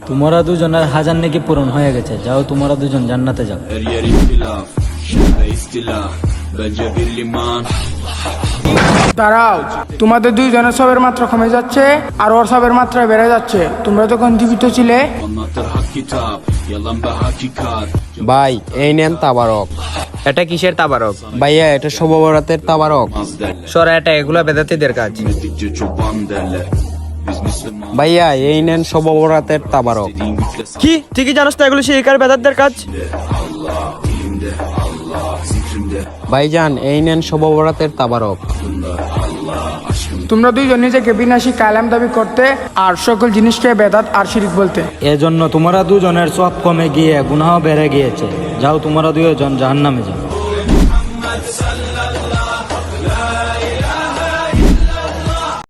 তোমরা দুজনের হাজার নেকি পূরণ হয়ে গেছে, যাও তোমরা দুজন জান্নাতে যাও। দাঁড়াও, তোমাদের দুইজনের সবের মাত্রা কমে যাচ্ছে আর ওর সবের মাত্রা বেড়ে যাচ্ছে। তোমরা যখন জীবিত ছিলে। ভাই এই নেন তাবারক। এটা কিসের তাবারক? ভাইয়া এটা শুভ বরাতের তাবারক। সরা, এটা এগুলা বেদাতীদের কাজ। ভাইয়া এই নেন শুভ বরাতের তাবারক। কি ঠিকই জানোস তো এগুলো শিরকার বেদাতদের কাজ? ভাইজান এই নেন শুভ বরাতের তাবারক। তোমরা দুইজন নিজেকে বিনাশী কালাম দাবি করতে আর সকল জিনিসকে বেদাত আর শিরিক বলতে। এজন্য তোমরা দুজনের সব কমে গিয়ে গুনাহ বেড়ে গিয়েছে, যাও তোমরা দুজন জাহান্নামে যাও।